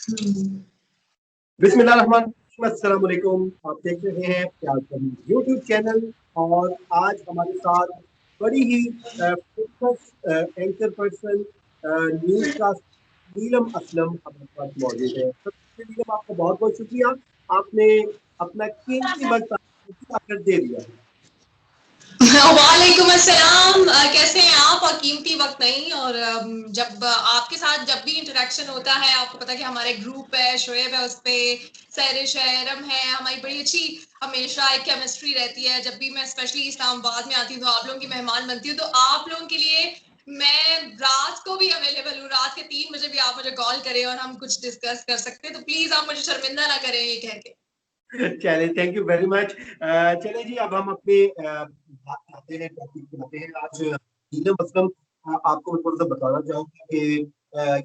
बिस्मिल्लाहिर्रहमानिर्रहीम, अस्सलाम वालेकुम। आप देख रहे हैं प्यार करी यूट्यूब चैनल। और आज हमारे साथ बड़ी ही famous anchor person newscast Neelam Aslam हमारे पास मौजूद है। सबसे पहले नीलम, आपका बहुत बहुत शुक्रिया। आपने अपना कीमती वक्त आकर दे दिया है। वालेकुम अस्सलाम। कैसे हैं आप? और कीमती वक्त नहीं। और जब आपके साथ जब भी इंटरेक्शन होता है, आपको पता है कि हमारे ग्रुप है, शोएब है, उस पे सैरिश है, रम है, हमारी बड़ी अच्छी हमेशा एक केमिस्ट्री रहती है। जब भी मैं स्पेशली इस्लामाबाद में आती हूँ तो आप लोगों की मेहमान बनती हूँ, तो आप लोगों के लिए मैं रात को भी अवेलेबल हूँ। रात के 3 बजे भी आप मुझे कॉल करें और हम कुछ डिस्कस कर सकते हैं। तो प्लीज आप मुझे शर्मिंदा ना करें ये कह के। चलिए, थैंक यू वेरी मच। चलिए जी, अब हम अपने बात करते हैं, टॉपिक पे आते हैं। आज नीलम असलम, आपको मैं थोड़ा सा बताना चाहूंगा कि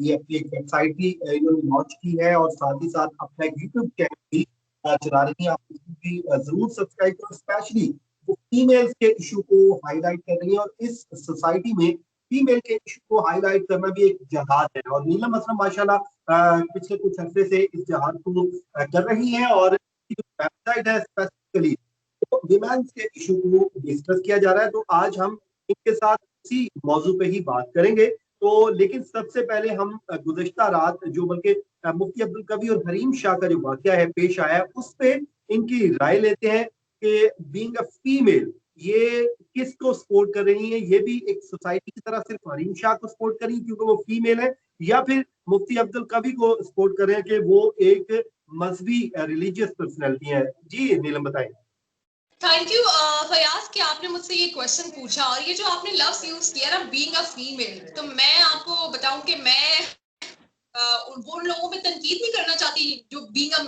ये अपनी एक वेबसाइट भी इन्होंने लॉन्च की है और साथ ही साथ अपना एक यूट्यूब चैनल भी चला रही है। आप उसको भी जरूर सब्सक्राइब करो। स्पेशली वो फीमेल्स के इशू को हाईलाइट कर रही है, और इस सोसाइटी में फीमेल के इशू को हाईलाइट करना भी एक जहाद है। और नीलम असलम माशाल्लाह पिछले कुछ हफ्ते से इस जहाद को कर रही है। और वेबसाइट है स्पेसिफिकली तो विमेंस के इशू को डिस्कस किया जा रहा है। तो आज हम इनके साथ इसी मौजू पे ही बात करेंगे। तो लेकिन सबसे पहले हम गुज़श्ता रात जो बल्कि मुफ्ती अब्दुल कवी और हरीम शाह का जो वाकया है पेश आया है, उस पे इनकी राय लेते हैं कि बीइंग अ फीमेल ये किसको सपोर्ट कर रही है। ये भी एक सोसाइटी की तरह सिर्फ हरीम शाह को सपोर्ट कर रही है क्योंकि वो फीमेल है, या फिर मुफ्ती अब्दुल कवी को सपोर्ट कर रहे हैं कि वो एक मजहबी रिलीजियस पर्सनैलिटी है। जी नीलम, बताएं। थैंक यू फयाज कि आपने मुझसे ये क्वेश्चन पूछा। और ये जो आपने लफ्ज यूज किया ना, बीइंग अ फीमेल, तो मैं आपको बताऊं कि मैं उन लोगों पे तनकीद नहीं करना चाहती जो बीइंग अ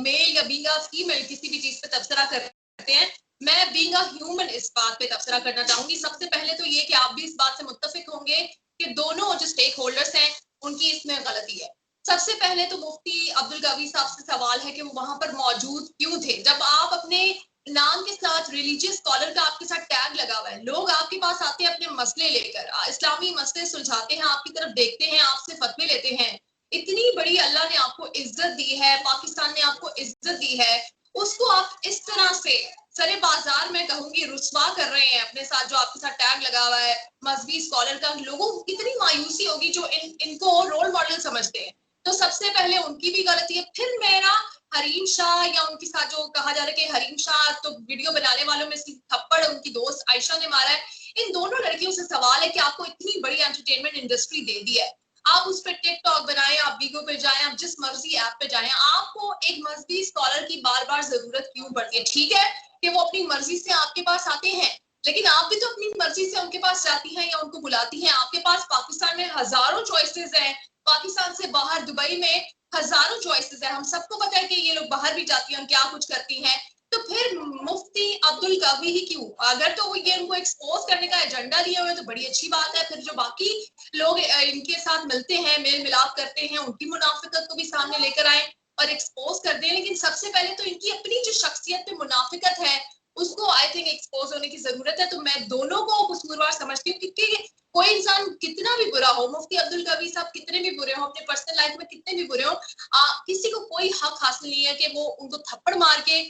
मेल या बीइंग अ फीमेल किसी भी चीज पे तबसरा करते हैं। मैं बीइंग अ ह्यूमन इस बात पे तबसरा करना चाहूंगी। सबसे पहले तो ये कि आप भी इस बात से मुत्तफिक होंगे कि दोनों जो स्टेक होल्डर्स हैं उनकी इसमें गलती है। सबसे पहले तो मुफ्ती अब्दुल कवी साहब से सवाल है कि वो वहां पर मौजूद क्यों थे जब आप अपने नाम के साथ रिलीजियस स्कॉलर का आपके साथ टैग लगा हुआ है। लोग आपके पास आते हैं अपने मसले लेकर, इस्लामी मसले सुलझाते हैं, आपकी तरफ देखते हैं, आपसे फतवे लेते हैं। इतनी बड़ी अल्लाह ने आपको इज्जत दी है, पाकिस्तान ने आपको इज्जत दी है, उसको आप इस तरह से सरे बाजार में कहूंगी रुस्वा कर रहे हैं अपने साथ जो आपके साथ टैग लगा हुआ है मजहबी स्कॉलर का। लोगों को कितनी मायूसी होगी जो इनको रोल मॉडल समझते हैं। तो सबसे पहले उनकी भी गलती है। फिर मेरा हरीम शाह या उनके साथ जो कहा जा रहा है कि हरीम शाह तो वीडियो बनाने वालों में से थप्पड़ उनकी दोस्त आयशा ने मारा है। इन दोनों लड़कियों से सवाल है कि आपको इतनी बड़ी एंटरटेनमेंट इंडस्ट्री दे दी है, आप उस पर टिकटॉक बनाएं, आप वीगो पे जाएं, आप जिस मर्जी ऐप पे जाएं, आपको एक मजहबी स्कॉलर की बार बार जरूरत क्यों पड़ती है? ठीक है कि वो अपनी मर्जी से आपके पास आते हैं, लेकिन आप भी तो अपनी मर्जी से उनके पास जाती हैं या उनको बुलाती हैं। आपके पास पाकिस्तान में हजारों चॉइसेस हैं, पाकिस्तान से बाहर दुबई में हजारों चॉइसेस है। हम सबको पता है कि ये लोग बाहर भी जाती हैं, क्या कुछ करती हैं। तो फिर मुफ्ती अब्दुल कवी ही क्यों? अगर तो वो ये उनको एक्सपोज करने का एजेंडा लिए हुए तो बड़ी अच्छी बात है। फिर जो बाकी लोग इनके साथ मिलते हैं, मेल मिलाप करते हैं, उनकी मुनाफिकत को भी सामने लेकर आए और एक्सपोज कर दें। लेकिन सबसे पहले तो इनकी अपनी जो शख्सियत पे मुनाफिकत है उसको आई थिंक एक्सपोज होने की जरूरत है। तो मैं दोनों को कसूरवार समझती हूँ, क्योंकि कोई इंसान कितना भी बुरा हो, मुफ्ती अब्दुल कवी साहब कितने भी बुरे हो, अपने पर्सनल लाइफ में कितने भी बुरे हो, किसी को कोई हक हासिल नहीं है कि वो उनको थप्पड़ मार के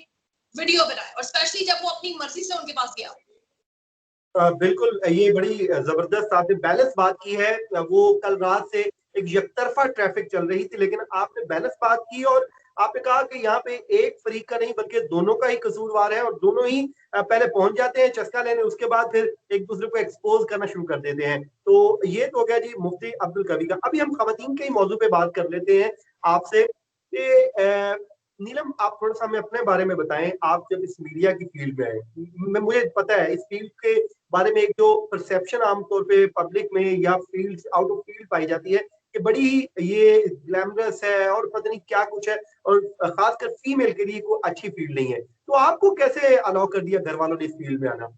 वीडियो बनाए, और स्पेशली जब वो अपनी मर्जी से उनके पास गया। बिल्कुल, ये बड़ी जबरदस्त आपने बैलेंस बात की है। वो कल रात से एक यकतरफा ट्रैफिक चल रही थी, लेकिन आपने बैलेंस बात की और आपने कहा कि यहाँ पे एक फरीक का नहीं बल्कि दोनों का ही कसूरवार है, और दोनों ही पहले पहुंच जाते हैं चस्का लेने, उसके बाद फिर एक दूसरे को एक्सपोज करना शुरू कर देते हैं। तो ये तो हो गया जी मुफ्ती अब्दुल कवी का। अभी हम खवातीन के ही मौजू पे बात कर लेते हैं आपसे कि नीलम, आप थोड़ा सा हमें अपने बारे में बताएं। आप जब इस मीडिया की फील्ड में आए, मुझे पता है इस फील्ड के बारे में एक जो परसेप्शन आमतौर पे पब्लिक में या फील्ड आउट ऑफ फील्ड पाई जाती है कि बड़ी ये ग्लैमरस है और पता नहीं क्या कुछ है, और खासकर फीमेल के लिए कोई अच्छी फील्ड नहीं है। तो आपको कैसे अलाउ कर दिया घर वालों ने इस फील्ड में आना?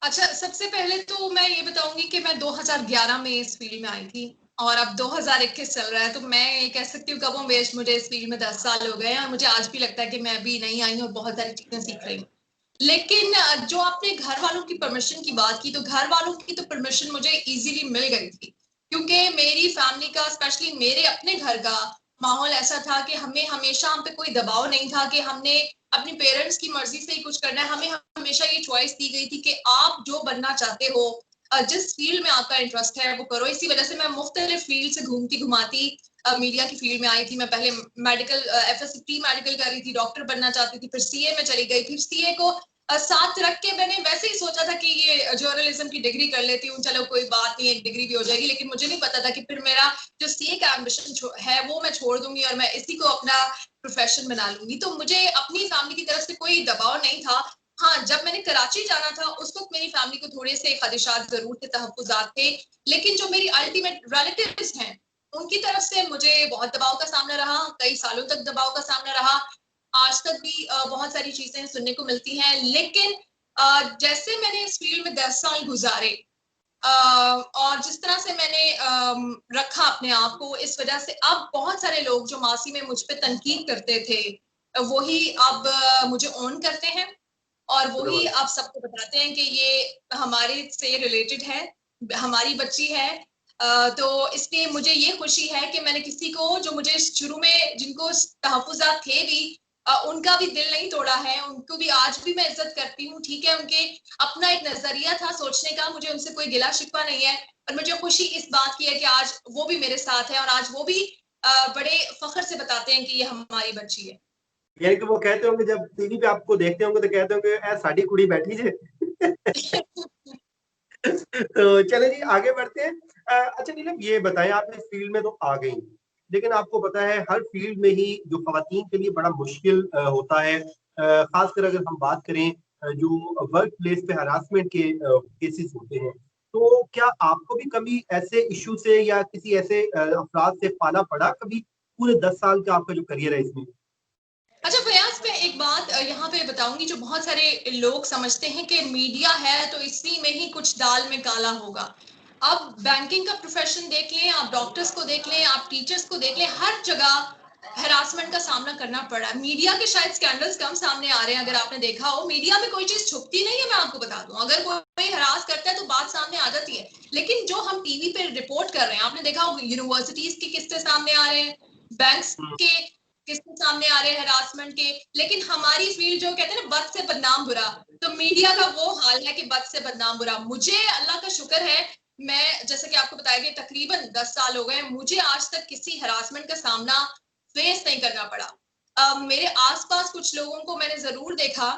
अच्छा, सबसे पहले तो मैं ये बताऊंगी कि मैं 2011 में इस फील्ड में आई थी और अब 2021 चल रहा है। तो मैं ये कह सकती हूँ कबों बेश मुझे इस फील्ड में 10 साल हो गए हैं, और मुझे आज भी लगता है कि मैं अभी नहीं आई हूँ और बहुत सारी चीजें सीख रही हूँ। लेकिन जो आपने घर वालों की परमिशन की बात की, तो घर वालों की तो परमिशन मुझे इजीली मिल गई थी। क्योंकि मेरी फैमिली का, स्पेशली मेरे अपने घर का माहौल ऐसा था कि हमें हमेशा, हम पे कोई दबाव नहीं था कि हमने अपनी पेरेंट्स की मर्जी से ही कुछ करना है। हमें हमेशा ये चॉइस दी गई थी कि आप जो बनना चाहते हो, जिस फील्ड में आपका इंटरेस्ट है वो करो। इसी वजह से मैं मुख्तलिफ फील्ड से घूमती घुमाती मीडिया की फील्ड में आई थी। मैं पहले मेडिकल, एफएससी प्री मेडिकल कर रही थी, डॉक्टर बनना चाहती थी, फिर सीए में चली गई, फिर सीए को साथ रख के मैंने वैसे ही सोचा था कि ये जर्नलिज्म की डिग्री कर लेती हूँ, चलो कोई बात नहीं, एक डिग्री भी हो जाएगी। लेकिन मुझे नहीं पता था कि फिर मेरा जो सीए का एम्बिशन है वो मैं छोड़ दूंगी और मैं इसी को अपना प्रोफेशन बना लूंगी। तो मुझे अपनी फैमिली की तरफ से कोई दबाव नहीं था। हाँ, जब मैंने कराची जाना था उस वक्त मेरी फैमिली को थोड़े से खदशात जरूर थे, तहफ्फुजात थे, लेकिन जो मेरी अल्टीमेट रिलेटिव्स हैं उनकी तरफ से मुझे बहुत दबाव का सामना रहा, कई सालों तक दबाव का सामना रहा। आज तक भी बहुत सारी चीजें सुनने को मिलती हैं। लेकिन जैसे मैंने इस फील्ड में 10 साल गुजारे और जिस तरह से मैंने रखा अपने आप को, इस वजह से अब बहुत सारे लोग जो मासी में मुझ पे तनकीद करते थे वही अब मुझे ऑन करते हैं और वही अब सबको बताते हैं कि ये हमारे से रिलेटेड है, हमारी बच्ची है। तो इसलिए मुझे ये खुशी है कि मैंने किसी को, जो मुझे शुरू में जिनको तहफ्फुज़ात थे भी, उनका भी दिल नहीं तोड़ा है। उनको भी आज भी मैं इज्जत करती हूँ। ठीक है, उनके अपना एक नजरिया था सोचने का, मुझे उनसे कोई गिला शिकवा नहीं है। और मुझे खुशी इस बात की है कि आज वो भी मेरे साथ है और आज वो भी बड़े फख्र से बताते हैं कि ये हमारी बच्ची है। यानी कि वो कहते होंगे, जब टीवी पे आपको देखते होंगे तो कहते होंगे ए साडी कुड़ी बैठी जे। तो चले जी आगे बढ़ते हैं। अच्छा नीलम, ये बताएं, आप इस फील्ड में तो आ गई, लेकिन आपको पता है हर फील्ड में ही जो खवातीन के लिए बड़ा मुश्किल होता है, खासकर अगर हम बात करें जो वर्क प्लेस पे हरासमेंट के केसेस होते हैं, तो क्या आपको भी कभी ऐसे इश्यू से या किसी ऐसे अफराद से पाला पड़ा कभी, पूरे 10 साल का आपका जो करियर है इसमें? अच्छा फयाज, मैं एक बात यहाँ पे बताऊंगी। जो बहुत सारे लोग समझते हैं कि मीडिया है तो इसी में ही कुछ दाल में काला होगा। आप बैंकिंग का प्रोफेशन देख लें, आप डॉक्टर्स को देख लें, आप टीचर्स को देख लें, हर जगह हरासमेंट का सामना करना पड़ा है। मीडिया के शायद स्कैंडल्स कम सामने आ रहे हैं। अगर आपने देखा हो, मीडिया में कोई चीज छुपती नहीं है। मैं आपको बता दूं, अगर कोई हरास करता है तो बात सामने आ जाती है। लेकिन जो हम टीवी पे रिपोर्ट कर रहे हैं, आपने देखा हो यूनिवर्सिटीज के किस्से सामने आ रहे हैं, बैंक्स के किसके सामने आ रहे हैं हरासमेंट के। लेकिन हमारी फील्ड जो कहते हैं ना, बद से बदनाम बुरा, तो मीडिया का वो हाल है कि बद से बदनाम बुरा। मुझे अल्लाह का शुक्र है, मैं जैसे कि आपको बताया कि तकरीबन 10 साल हो गए, मुझे आज तक किसी हरासमेंट का सामना फेस नहीं करना पड़ा। मेरे आसपास कुछ लोगों को मैंने जरूर देखा,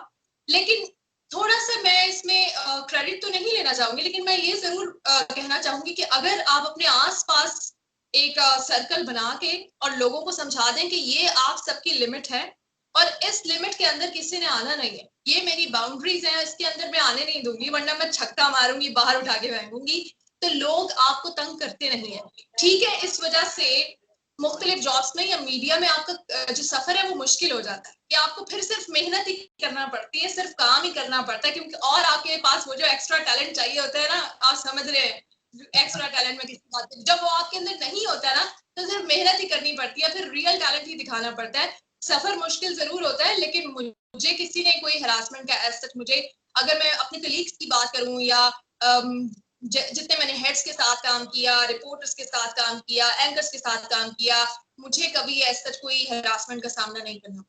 लेकिन थोड़ा सा मैं इसमें क्रेडिट तो नहीं लेना चाहूंगी, लेकिन मैं ये जरूर कहना चाहूंगी कि अगर आप अपने आसपास एक सर्कल बना के और लोगों को समझा दें कि ये आप सबकी लिमिट है और इस लिमिट के अंदर किसी ने आना नहीं है, ये मेरी बाउंड्रीज हैं, इसके अंदर मैं आने नहीं दूंगी, वरना मैं छक्का मारूंगी, बाहर उठा के फेंकूंगी, तो लोग आपको तंग करते नहीं है। ठीक है, इस वजह से मुख्तलिफ जॉब्स में या मीडिया में आपका जो सफर है वो मुश्किल हो जाता है कि आपको फिर सिर्फ मेहनत ही करना पड़ती है, सिर्फ काम ही करना पड़ता है, क्योंकि और आपके पास वो जो एक्स्ट्रा टैलेंट चाहिए होता है ना, आप समझ रहे हैं, एक्स्ट्रा टैलेंट में किसी बात, जब वो आपके अंदर नहीं होता है ना, तो सिर्फ मेहनत ही करनी पड़ती है, फिर रियल टैलेंट ही दिखाना पड़ता है। सफर मुश्किल जरूर होता है, लेकिन मुझे किसी ने कोई हरासमेंट का एज सच, मुझे अगर मैं अपने कलीग्स की बात करूं या जितने मैंने हेड्स के साथ काम किया, रिपोर्टर्स के साथ काम किया, एंकर्स के साथ काम किया, मुझे कभी एज सच कोई हरासमेंट का सामना नहीं करना।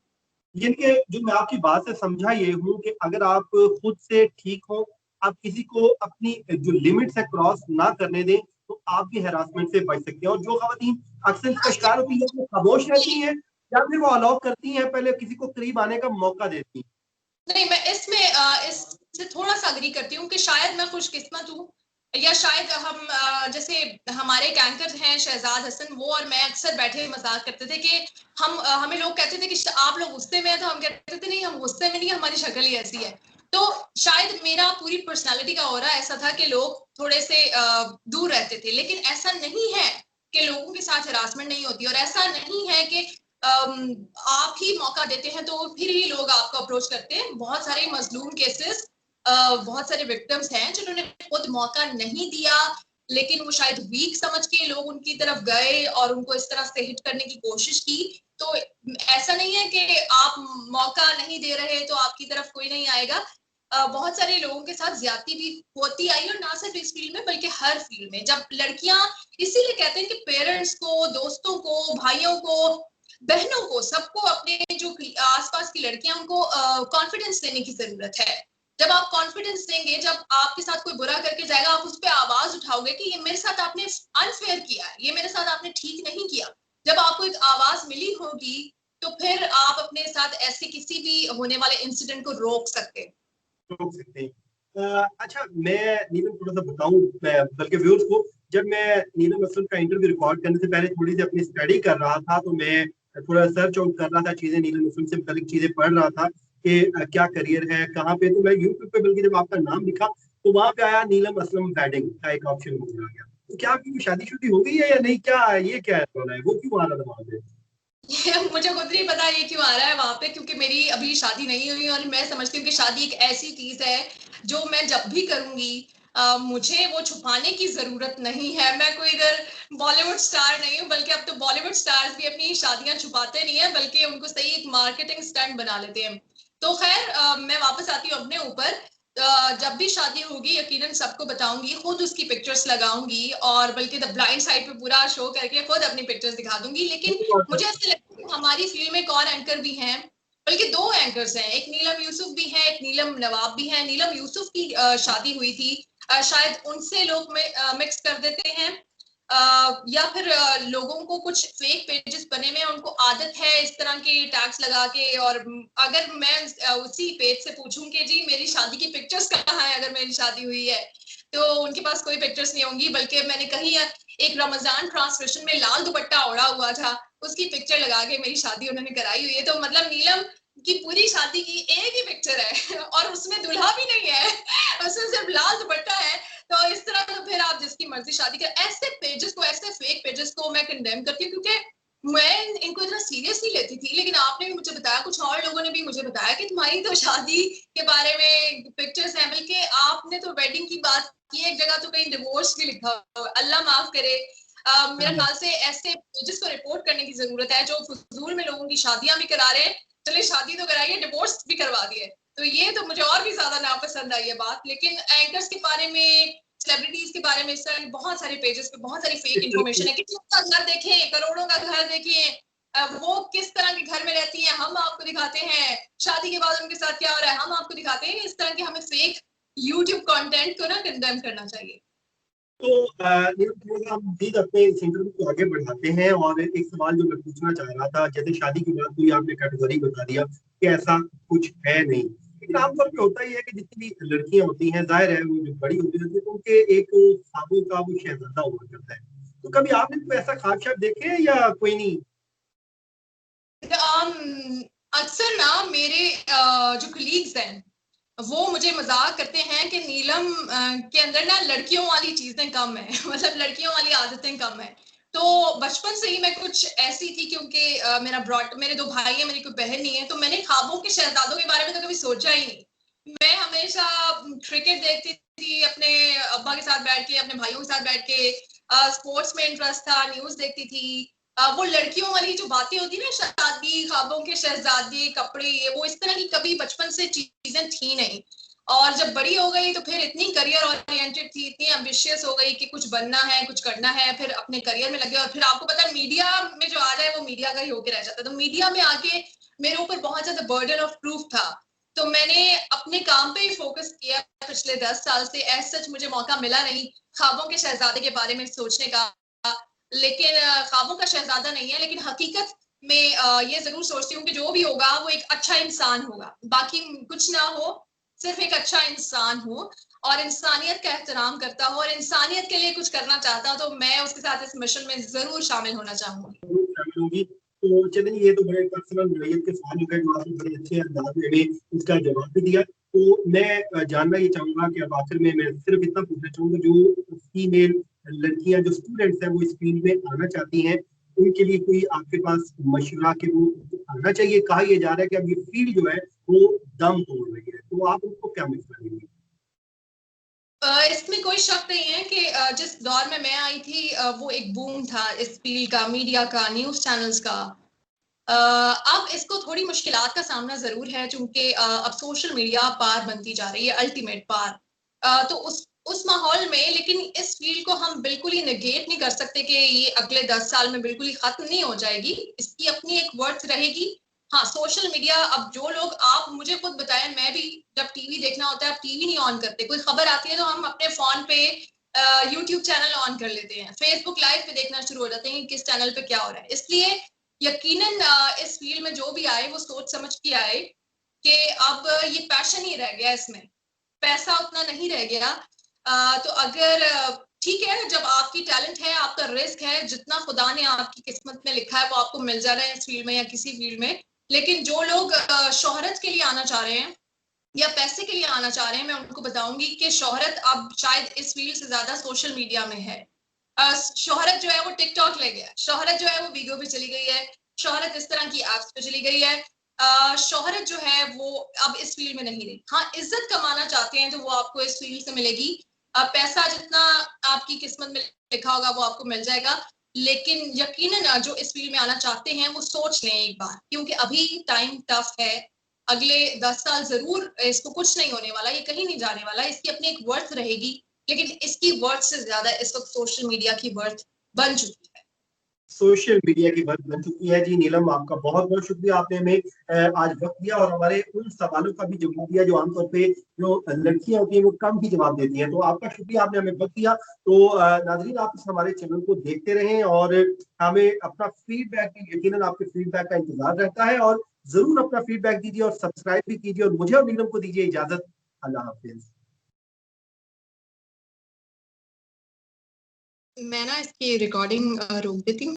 यानी कि जो मैं आपकी बात से समझा ये हूँ कि अगर आप खुद से ठीक हो, आप किसी को अपनी जो लिमिट्स है क्रॉस ना करने दें, तो आप भी हैरासमेंट से बच सकते हैं। और जो खवातीन अक्सर इसका शिकार होती है वो खामोश रहती हैं या फिर वो अलाउ करती हैं, पहले किसी को करीब आने का मौका देती हैं। नहीं, मैं इसमें इससे थोड़ा सा अग्री करती हूँ कि शायद मैं खुशकिस्मत हूँ, या शायद हम जैसे हमारे एक एंकर हैं शहजाद हसन, वो और मैं अक्सर बैठे मजाक करते थे कि हमें लोग कहते थे कि आप लोग गुस्से में हैं, तो हम कहते थे नहीं, हम गुस्से में नहीं, हमारी शक्ल ही ऐसी है। तो शायद मेरा पूरी पर्सनालिटी का ऑरा ऐसा था कि लोग थोड़े से दूर रहते थे। लेकिन ऐसा नहीं है कि लोगों के साथ हरासमेंट नहीं होती, और ऐसा नहीं है कि आप ही मौका देते हैं तो फिर ही लोग आपको अप्रोच करते हैं। बहुत सारे मजलूम केसेस, बहुत सारे विक्टिम्स हैं जिन्होंने खुद मौका नहीं दिया, लेकिन वो शायद वीक समझ के लोग उनकी तरफ गए और उनको इस तरह से हिट करने की कोशिश की। तो ऐसा नहीं है कि आप मौका नहीं दे रहे तो आपकी तरफ कोई नहीं आएगा। बहुत सारे लोगों के साथ ज्यादती भी होती आई, और ना सिर्फ इस फील्ड में बल्कि हर फील्ड में। जब लड़कियां, इसीलिए कहते हैं कि पेरेंट्स को, दोस्तों को, भाइयों को, बहनों को, सबको अपने जो आसपास की लड़कियां, उनको कॉन्फिडेंस देने की जरूरत है। जब आप कॉन्फिडेंस देंगे, जब आपके साथ कोई बुरा करके जाएगा, आप उस पर आवाज उठाओगे कि ये मेरे साथ आपने अनफेयर किया, ये मेरे साथ आपने ठीक नहीं किया। जब आपको एक आवाज मिली होगी, तो फिर आप अपने साथ ऐसे किसी भी होने वाले इंसिडेंट को रोक सकते हैं। रोक सकते हैं। अच्छा, मैं नीलम थोड़ा सा बताऊं बल्कि व्यूअर्स को, जब मैं नीलम असलम का इंटरव्यू रिकॉर्ड करने से पहले थोड़ी सी अपनी स्टडी कर रहा था, तो मैं थोड़ा सर्च आउट कर रहा था चीजें, नीलम असलम से मुतालिक चीजें पढ़ रहा था कि क्या करियर है, कहाँ पे। तो मैं यूट्यूब पे बल्कि जब आपका नाम लिखा तो वहां पे आया नीलम असलम वेडिंग का एक ऑप्शन मुझे आ गया। तो क्या आपकी शादी शुदी हो गई है या नहीं, क्या ये क्या है, वो क्यों आ रहा था वहां पे? मुझे खुद नहीं पता ये क्यों आ रहा है वहां पे, क्योंकि मेरी अभी शादी नहीं हुई, और मैं समझती हूँ कि शादी एक ऐसी चीज है जो मैं जब भी करूंगी, मुझे वो छुपाने की जरूरत नहीं है। मैं कोई इधर बॉलीवुड स्टार नहीं हूँ, बल्कि अब तो बॉलीवुड स्टार्स भी अपनी शादियां छुपाते नहीं है, बल्कि उनको सही एक मार्केटिंग स्टंट बना लेते हैं। तो खैर, मैं वापस आती हूँ अपने ऊपर। जब भी शादी होगी यकीनन सबको बताऊंगी, खुद उसकी पिक्चर्स लगाऊंगी, और बल्कि द ब्लाइंड साइड पे पूरा शो करके खुद अपनी पिक्चर्स दिखा दूंगी। लेकिन मुझे ऐसा लगता है कि हमारी फील्ड में एक और एंकर भी हैं, बल्कि दो एंकर्स हैं, एक नीलम यूसुफ भी है, एक नीलम नवाब भी है। नीलम यूसुफ की शादी हुई थी, शायद उनसे लोग मिक्स कर देते हैं, या फिर लोगों को कुछ फेक पेजेस बने में उनको आदत है इस तरह के टैग्स लगा के। और अगर मैं उसी पेज से पूछूं कि जी मेरी शादी की पिक्चर्स कहाँ है, अगर मेरी शादी हुई है, तो उनके पास कोई पिक्चर्स नहीं होंगी, बल्कि मैंने कहीं एक रमजान ट्रांसमिशन में लाल दुपट्टा ओढ़ा हुआ था, उसकी पिक्चर लगा के मेरी शादी उन्होंने कराई हुई है। तो मतलब नीलम की पूरी शादी की एक ही पिक्चर है और उसमें दुल्हा भी नहीं है, उसमें सिर्फ लाल दुपट्टा है। तो इस तरह तो फिर आप जिसकी मर्जी शादी कर। ऐसे पेजेस को, ऐसे फेक पेजेस को मैं कंडेम करती हूँ, क्योंकि मैं इनको इतना सीरियस नहीं लेती थी। लेकिन आपने भी मुझे बताया, कुछ और लोगों ने भी मुझे बताया कि तुम्हारी तो शादी के बारे में पिक्चर्स हैं, बल्कि आपने तो वेडिंग की बात की, एक जगह तो कहीं डिवोर्स भी लिखा हुआ, अल्लाह माफ करे। मेरे ख्याल से ऐसे पेजेस को रिपोर्ट करने की जरूरत है जो फजूल में लोगों की शादियां भी करा रहे हैं। चलिए शादी तो कराइए, डिवोर्स भी करवा दिए, तो ये तो मुझे और भी ज्यादा नापसंद आई है बात। लेकिन एंकर्स के बारे में, सेलिब्रिटीज के बारे में इस तरह बहुत सारे पेजेस पे बहुत सारी फेक इन्फॉर्मेशन है कि उसका घर देखें, करोड़ों का घर देखिए, वो किस तरह के घर में रहती हैं, हम आपको दिखाते हैं, शादी के बाद उनके साथ क्या हो रहा है हम आपको दिखाते हैं। इस तरह के हमें फेक यूट्यूब कंटेंट को ना कंडेम करना चाहिए। तो थोड़ा सा हम प्लीज अपने इस इंटरव्यू को आगे बढ़ाते हैं, और एक सवाल जो मैं पूछना चाह रहा था, जैसे शादी की बात हुई, आपने कैटेगरी बता दिया कि ऐसा कुछ है नहीं, लेकिन आमतौर पे होता ही है कि जितनी भी लड़कियां होती हैं, जाहिर है वो जो बड़ी होती है तो उनके एक ख्वाबों का वो शहजादा हुआ करता है। तो कभी आपने कोई ऐसा ख्वाब शायद देखे हैं या कोई नहीं? अक्सर ना मेरे जो कलीग्स हैं वो मुझे मजाक करते हैं कि नीलम के अंदर ना लड़कियों वाली चीजें कम है मतलब लड़कियों वाली आदतें कम है। तो बचपन से ही मैं कुछ ऐसी थी, क्योंकि मेरे दो भाई हैं, मेरी कोई बहन नहीं है, तो मैंने ख्वाबों के शहजादों के बारे में तो कभी सोचा ही नहीं। मैं हमेशा क्रिकेट देखती थी अपने अब्बा के साथ बैठ के, अपने भाइयों के साथ बैठ के, स्पोर्ट्स में इंटरेस्ट था, न्यूज देखती थी। वो लड़कियों वाली जो बातें होती ना, शादी, ख्वाबों के शहजादे, कपड़े, ये वो, इस तरह की कभी बचपन से चीजें थी नहीं। और जब बड़ी हो गई तो फिर इतनी करियर ओरिएंटेड थी, इतनी एम्बिशियस हो गई कि कुछ बनना है, कुछ करना है, फिर अपने करियर में लगे। और फिर आपको पता है मीडिया में जो आ जाए वो मीडिया का ही होके रह जाता है। तो मीडिया में आके मेरे ऊपर बहुत ज्यादा बर्डन ऑफ प्रूफ था, तो मैंने अपने काम पे ही फोकस किया पिछले 10 साल से। ऐसा सच मुझे मौका मिला नहीं ख्वाबों के शहजादे के बारे में सोचने का। लेकिन ख्वाबों का शहजादा नहीं है, लेकिन हकीकत में ये जरूर सोचती हूँ कि जो भी होगा वो एक अच्छा इंसान होगा, बाकी कुछ ना हो, सिर्फ एक अच्छा इंसान हो और इंसानियत का एहतराम करता हो और इंसानियत के लिए कुछ करना चाहता हो, तो मैं उसके साथ इस मिशन में जरूर शामिल होना चाहूंगी। जरूर शामिल होगी। तो चलिए, ये तो बड़े पर्सनल नोयत के सवाल हो गए जो आपने बड़े अच्छे अंदाज में हमें इसका जवाब भी दिया। तो मैं जानना ये चाहूंगा कि अब आखिर में मैं सिर्फ इतना पूछना चाहूंगा, जो फीमेल लड़कियां जो स्टूडेंट्स हैं वो इस फील्ड में आना चाहती हैं, उनके लिए कोई आपके पास मशवरा के वो आना चाहिए? कहा यह जा रहा है कि अब ये फील्ड जो है वो दम तोड़ रही है, तो आप उनको क्या मशवरा देंगे? इसमें कोई शक नहीं है कि जिस दौर में मैं आई थी वो एक बूम था इस फील्ड का, मीडिया का, न्यूज चैनल्स का। अब इसको थोड़ी मुश्किलात का सामना जरूर है, क्योंकि अब सोशल मीडिया पार बनती जा रही है, अल्टीमेट पार। तो उस माहौल में, लेकिन इस फील्ड को हम बिल्कुल ही नेगेट नहीं कर सकते कि ये अगले 10 साल में बिल्कुल ही खत्म नहीं हो जाएगी, इसकी अपनी एक वर्थ रहेगी। हाँ, सोशल मीडिया, अब जो लोग, आप मुझे खुद बताएं, मैं भी जब टीवी देखना होता है, अब टीवी नहीं ऑन करते, कोई खबर आती है तो हम अपने फोन पे यूट्यूब चैनल ऑन कर लेते हैं, फेसबुक लाइव पे देखना शुरू हो जाते हैं किस चैनल पे क्या हो रहा है। इसलिए यकीनन इस फील्ड में जो भी आए वो सोच समझ के आए कि अब ये पैशन ही रह गया, इसमें पैसा उतना नहीं रह गया। तो अगर ठीक है, जब आपकी टैलेंट है, आपका रिस्क है, जितना खुदा ने आपकी किस्मत में लिखा है वो आपको मिल जा रहा है इस फील्ड में या किसी फील्ड में। लेकिन जो लोग शोहरत के लिए आना चाह रहे हैं या पैसे के लिए आना चाह रहे हैं, मैं उनको बताऊंगी कि शोहरत अब शायद इस फील्ड से ज्यादा सोशल मीडिया में है। शोहरत जो है वो टिकटॉक ले गया, शोहरत जो है वो वीडियो पे चली गई है, शोहरत इस तरह की एप्स पे चली गई है। शोहरत जो है वो अब इस फील्ड में नहीं रही। हाँ, इज्जत कमाना चाहते हैं तो वो आपको इस फील्ड से मिलेगी। पैसा जितना आपकी किस्मत में लिखा होगा वो आपको मिल जाएगा। लेकिन यकीनन जो इस फील्ड में आना चाहते हैं वो सोच लें एक बार, क्योंकि अभी टाइम टफ है। अगले 10 साल जरूर इसको कुछ नहीं होने वाला, ये कहीं नहीं जाने वाला, इसकी अपनी एक वर्थ रहेगी। लेकिन इसकी वर्थ से ज्यादा इस वक्त सोशल मीडिया की वर्थ बन चुकी है। सोशल मीडिया की वर्थ बन चुकी है। जी नीलम, आपका बहुत बहुत शुक्रिया, आपने हमें आज वक्त दिया और हमारे उन सवालों का भी जवाब दिया जो आमतौर पे जो लड़कियां होती हैं वो कम ही जवाब देती हैं। तो आपका शुक्रिया, आपने हमें वक्त दिया। तो नाजरीन, आप इस हमारे चैनल को देखते रहें और हमें अपना फीडबैक, यकीनन आपके फीडबैक का इंतजार रहता है, और जरूर अपना फीडबैक दीजिए और सब्सक्राइब भी कीजिए, और मुझे और नीलम को दीजिए इजाजत। अल्लाह हाफिज। मैं ना इसकी रिकॉर्डिंग रोक देती हूँ।